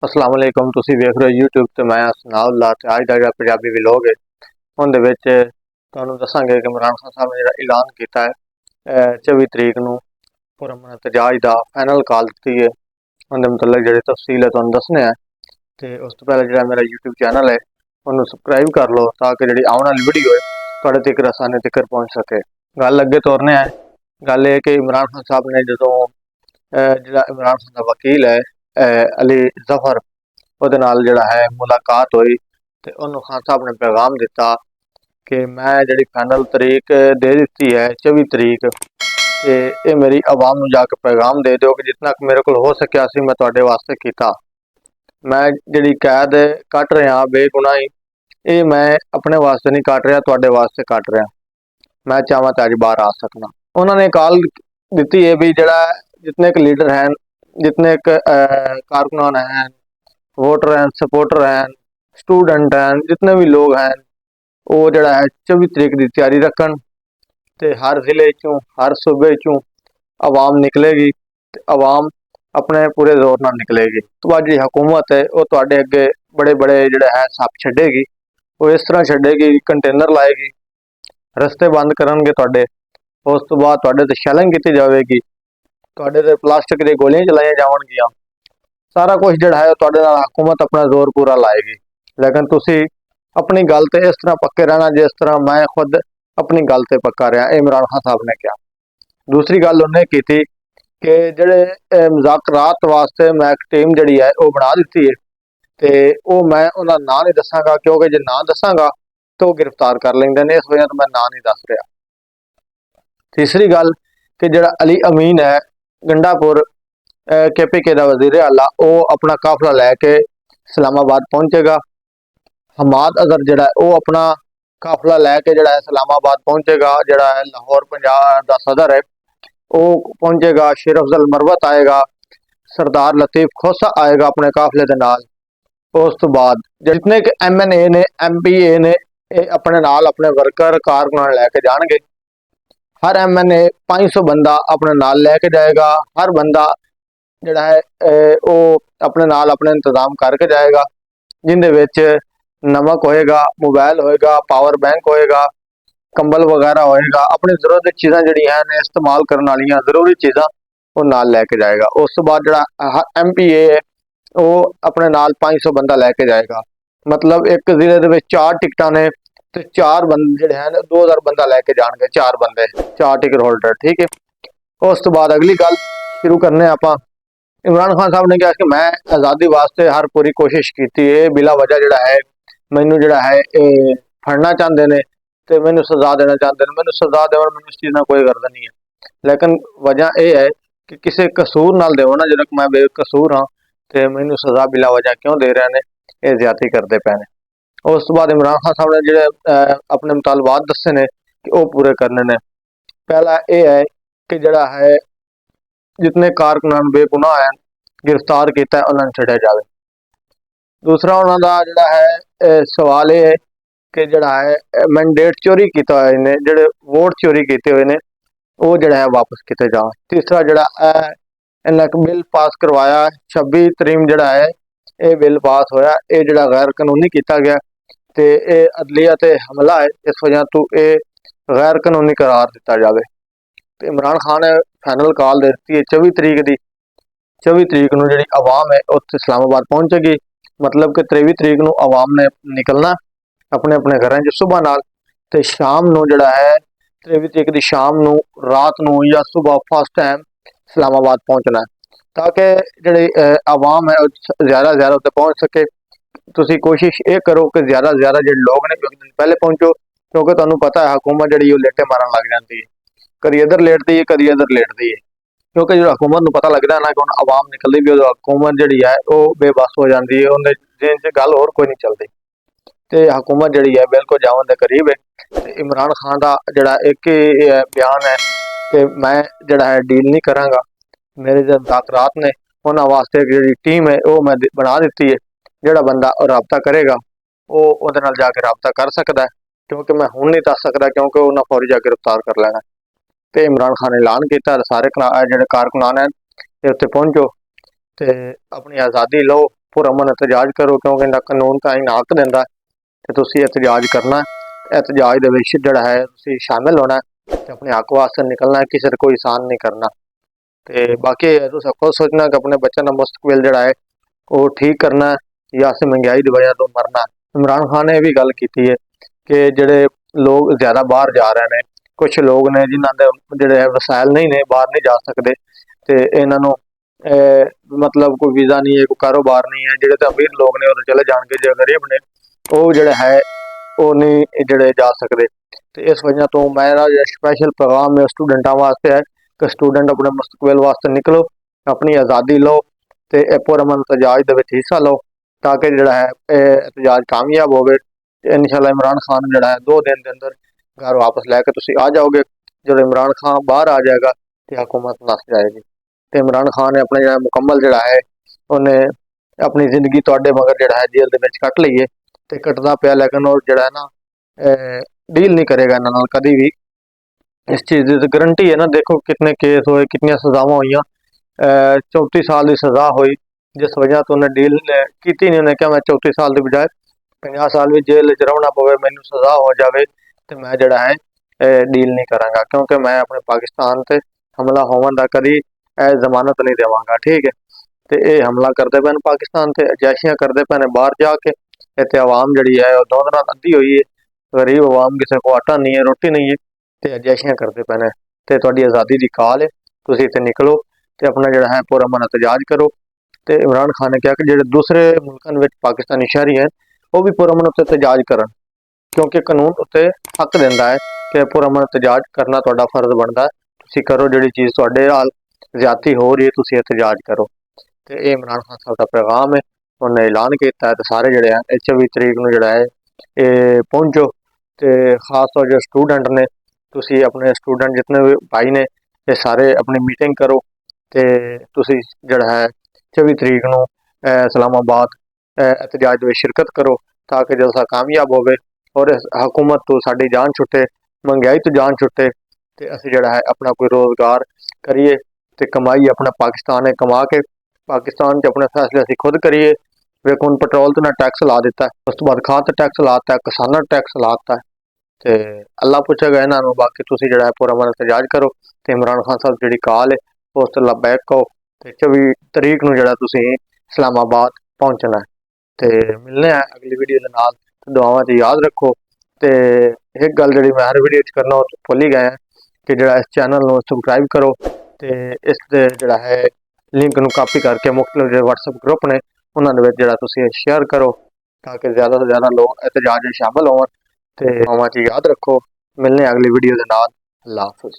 अस्सलाम वालेकुम। तुसी वेख रहे हो यूट्यूब ते मैं सनाउल्लाह ते अज दा जिहड़ा पंजाबी व्लॉग है उहदे विच तुहानूं दस्सांगे कि इमरान खान साहब ने जिहड़ा ऐलान कीता है 24 तरीक नूं पुरअमन एहतजाज दा फाइनल कॉल दित्ती है। उहदे मुतलक जिहड़ी तफसील है तुहानूं दस्सने आ ते उस तो पहले जिहड़ा मेरा यूट्यूब चैनल है उहनूं सबसक्राइब कर लो ताकि जिहड़ी आउण वाली वीडियो है तुहाडे तक आसानी तक पहुंच सके। गल अगे तोरने आ। गल ये कि इमरान खान साहब ने जदों जिहड़ा इमरान खान दा वकील है अली जफर ਉਹਦੇ ਨਾਲ ਜਿਹੜਾ ਹੈ ਮੁਲਾਕਾਤ ਹੋਈ ਤੇ ਉਹਨੂੰ ਖਾਨ ਸਾਹਿਬ ने पैगाम दिता कि मैं ਜਿਹੜੀ फाइनल तरीक दे दी है 24 तरीक ਤੇ ਇਹ मेरी आवाम ਨੂੰ जाके पैगाम दे दो कि जितना मेरे को हो सकिया सी मैं ਤੁਹਾਡੇ वास्ते किया। मैं ਜਿਹੜੀ कैद कट रहा बेगुनाही ये मैं अपने वास्ते नहीं कट रहा ਤੁਹਾਡੇ वास्ते कट रहा। मैं चाहवा तो अज बाहर आ सकना। उन्होंने कॉल दी है भी जड़ा जितने एक लीडर हैं जितने एक कारकुनान हैं वोटर हैं सपोर्टर हैं स्टूडेंट हैं जितने भी लोग हैं वो जड़ा है 24 तरीक की तैयारी रखन ते हर जिले चों हर सूबे चों आवाम निकलेगी ते आवाम अपने पूरे जोर नाल निकलेगी। तो आज जी हुकूमत है वो तुहाडे अगे बड़े बड़े जिहड़े है सप छड्डेगी। वो इस तरह छड्डेगी कंटेनर लाएगी रस्ते बंद करनगे तुहाडे। उस तो बाद तुहाडे ते शैलिंग की जाएगी तुहाडे ते प्लास्टिक दी गोलियां चलाईयां जावणगियां। सारा कुछ जिहड़ा है तुहाडे नाल हुकूमत अपना जोर पूरा लाएगी। लेकिन तुसी अपनी गल ते इस तरह पक्के रहना जिस तरह मैं खुद अपनी गल ते पक्का रहा। इमरान खान साहब ने कहा। दूसरी गल उन्हें की थी कि जिहड़े मुज़ाकरात वास्ते मैं एक टीम जिहड़ी है वो बना दी है तो वो मैं उन्होंने नाम नहीं दसांगा क्योंकि जो ना दसांगा तो गिरफ्तार कर लेंगे ने। इस वजह तो मैं नाम नहीं दस रहा। तीसरी गल कि जिहड़ा अली अमीन है गंडापुर KPK का वजीर आला वो अपना काफिला लैके इस्लामाबाद पहुंचेगा। हमाद अजहर जिहड़ा वो अपना काफिला लैके जिहड़ा है इस्लामाबाद पहुंचेगा। जिहड़ा है लाहौर पंजाब का सदर है वो पहुंचेगा। शेर अफजल मरवत आएगा। सरदार लतीफ खोसा आएगा अपने काफिले के नाल। उस तो बाद जितने कि MNA ने MPA ने अपने नाल अपने वर्कर कारकुनान लैके जाएंगे। हर MNA 500 बंदा अपने नाल लैके जाएगा। हर बंदा जिहड़ा है वो अपने नाल अपने इंतजाम करके जाएगा जिंदे विच नमक होएगा मोबाइल होएगा पावर बैंक होएगा कंबल वगैरह होएगा। अपनी जरूरत की चीज़ां जिहड़ियां हैं इस्तेमाल करने वाली जरूरी चीज़ां वो नाल लैके जाएगा। उस तो बाद जिहड़ा MPA है वो अपने नाल 500 बंदा लैके जाएगा। मतलब एक जिले दे विच 4 टिकटां ने तो 4 बंदे जिहड़े हैं 2000 बंदा लैके जाणगे। 4 बंदे 4 टिकट होल्डर ठीक है। उस तो बाद अगली गल शुरू करने आपां। इमरान खान साहब ने कहा कि मैं आज़ादी वास्ते हर पूरी कोशिश की है बिला वजह जिहड़ा है मैनू जिहड़ा है फड़ना चाहते हैं तो मैनू सज़ा देना चाहते हैं। मैनू सज़ा देवन मैनू इस चीज़ नाल कोई गर्द नहीं है लेकिन वजह यह है कि किसी कसूर नाल देवो ना जब मैं बेकसूर हाँ तो मैनू सज़ा बिला वजह क्यों दे रहे हैं ये ज्यादती करते पे ने। उस तो बाद इमरान खान साहब ने जिहड़े अपने मुतालबात दसे ने कि वह पूरे करने ने। पहला यह है कि जिहड़ा है जितने कारकुनान बेगुनाह हैं गिरफ्तार किया उन्होंने छड्या जाए। दूसरा उन्होंने जिहड़ा है सवाल यह है कि जिहड़ा है मैंडेट चोरी किया हुए ने जिहड़े वोट चोरी किए हुए ने वो जिहड़ा है वापस किए जाए। तीसरा जिहड़ा इन्हें एक बिल पास करवाया 26 तरीक जिहड़ा है ये बिल पास होया ये जिहड़ा गैर कानूनी किया गया तो ये अदलिया ते हमला है। इस वजह तो ये गैर कानूनी करार दिता जाए। तो इमरान खान ने फाइनल कॉल दे दी है 24 तरीक की। 24 तरीक को जी आवाम है उत्थे इस्लामाबाद पहुंचेगी। मतलब कि 23 तरीक को आवाम ने निकलना अपने अपने घर सुबह नाल ते शाम को जड़ा है 23 तरीक की शाम को रात को या सुबह फर्स्ट टाइम इस्लामाबाद पहुंचना है ताकि जी आवाम है ज़्यादा ज़्यादा उत्ते पहुँच सके। तुसी कोशिश ये करो कि ज़्यादा से ज़्यादा जो लोग ने एक दिन पहले पहुंचो क्योंकि तुहानू पता है हुकूमत जी लेटे मारन लग जाती है। कभी इधर लेटती है कभी इधर लेटती है क्योंकि जो हुकूमत को पता लगता है ना कि हम आवाम निकलती भी हुकूमत जी है वो बेबस हो जाती है। उन्हें जिन गल होर कोई नहीं चलती तो हुकूमत जी है बिल्कुल जावन के करीब है। तो इमरान खान का जड़ा एक ही बयान है कि मैं जड़ा है डील नहीं कराँगा। मेरे जो मुज़ाकरात ने उन्होंने वास्ते जी टीम है वो मैं बना दी है। जोड़ा बंदा रबता करेगा वो उहदे नाल जाके रबता कर सकता है क्योंकि मैं हुण नहीं दस सकता क्योंकि उन्हें फौरी जाके गिरफ्तार कर लेना। तो इमरान खान ने ऐलान किया सारे जो कारकुनान हैं उत्थे पहुंचो तो अपनी आज़ादी लो पुरअमन एहतजाज करो, क्योंकि इहदा कानून ताईं हक दिंदा ते तुसीं एहतजाज करना। एहतजाज दे विच जिहड़ा है तुसीं शामिल होना ते अपने हक वास्ते निकलना, किसी को एहसान नहीं करना। ते बाकी तुसें खुद सोचना कि अपने बच्चों का मुस्तकबिल जिहड़ा है वो ठीक करना या असें महंगाई की वजह तो मरना। इमरान खान ने यह भी गल की है कि जिहड़े लोग ज़्यादा बाहर जा रहे हैं, कुछ लोग ने जिन्हों के जिहड़े वसाइल नहीं ने, बाहर नहीं जा सकते, तो इन्हों मतलब कोई वीज़ा नहीं है, कोई कारोबार नहीं है, जिहड़े तो अमीर लोग ने वो चले जाएंगे, जो गरीब ने वो जिहड़ा है वो नहीं जिहड़े जा सकते। तो इस वजह तो मेरा जो स्पैशल पैगाम है स्टूडेंटा वास्ते है कि स्टूडेंट अपने मुस्तकबिल वास्ते निकलो, अपनी आज़ादी लो तो पुरअमन एहतजाज दे विच हिस्सा लो, ताकि जिहड़ा है एहतजाज कामयाब होवे। इंशाअल्लाह इमरान खान जिहड़ा है 2 दिन के अंदर घर वापस लैके तुसीं आ जाओगे। जो इमरान खान बाहर आ जाएगा तो हुकूमत नस जाएगी। तो इमरान खान ने अपने मुकम्मल जिहड़ा है उन्हें अपनी जिंदगी तुहाडे मगर जिहड़ा है जेल दे विच कट लई है ते कटदा पिया, लेकिन वो जिहड़ा है ना डील नहीं करेगा इन्हां नाल कदी भी। इस चीज़ की गारंटी है ना, देखो कितने केस होए, कितनी सज़ावां हुई। 34 साल की सज़ा हुई, जिस वजह तो उन्हें डील की नहीं। उन्हें क्या मैं 34 साल की बजाय 50 साल भी जेल च रवना पवे, मैनू सज़ा हो जाए तो मैं जिहड़ा है डील नहीं करांगा, क्योंकि मैं अपने पाकिस्तान से हमला होवन का कदी जमानत नहीं देवांगा। ठीक है, तो ये हमला करते पे पाकिस्तान से, अजैशियाँ करते पे बाहर जाके। इतने आवाम जी है दो दिन अद्धी हुई है, गरीब आवाम किसी को आटा नहीं है, रोटी नहीं है, तो अजैशियाँ करते पे ने। तो तुहाडी आज़ादी की काल है, तुसीं इत्थे निकलो तो अपना जिहड़ा है पुरअमन एहतजाज करो। तो इमरान खान ने कहा कि जो दूसरे मुल्कों में पाकिस्तानी शहरी हैं वो भी पुरअमन उत्ते एहतजाज करन, क्योंकि कानून उत्ते हक दिंदा है कि पुरअमन एहतजाज करना तुहाडा फर्ज बनता है। तुसीं करो, जिहड़ी चीज़ तुहाडे नाल ज्यादती हो रही है तुसीं एहतजाज करो। तो ये इमरान खान साहब का पैगाम है, उन्हें ऐलान किया है। तो सारे जिहड़े हैं 24 तरीक को जिहड़ा है ये पहुंचो। तो खास तौर जो स्टूडेंट ने, तुसीं अपने स्टूडेंट जितने भी भाई ने ये सारे अपनी मीटिंग करो। तो तुसीं जिहड़ा है 24 तरीक को इस्लामाबाद एहतजाज में शिरकत करो, ताकि जो सा कामयाब होवे और इस हुकूमत तो साडी जान छुटे, महंगाई तो जान छुटे, तो असीं जिहड़ा है अपना कोई रोज़गार करिए, तो कमाई अपना पाकिस्तान है कमा के पाकिस्तान च अपने फैसले असीं खुद करिए। वेखो हुण पेट्रोल तो ना टैक्स ला दिता है, उस तो बाद खाद ते टैक्स लाता है, किसानां टैक्स लाता है। तो अल्लाह पुछेगा इन्हां नूं। बाकी तुसीं जिहड़ा है पुरअमन एहतजाज करो। तो इमरान खान साहब जिहड़ी काल है उस ते लबैक कहो। तो 24 तरीक को जिहड़ा तुसीं इस्लामाबाद पहुंचना है। तो मिलने हैं अगली वीडियो के नाल। दुआवां च याद रखो। तो एक गल जिहड़ी मैं हर वीडियो च करना वो भुल ही गए कि जिहड़ा इस चैनल नूं सबसक्राइब करो। तो इस दे जिहड़ा है लिंक नूं कापी करके मुख्तलिफ जो WhatsApp ग्रुप ने उन्हां दे विच जिहड़ा तुसीं शेयर करो, ताकि ज़्यादा से ज़्यादा लोग एहतजाज में शामिल होवन। तो दुआवां च याद रखो। मिलने हैं अगली वीडियो के नाल। अल्लाह हाफिज़।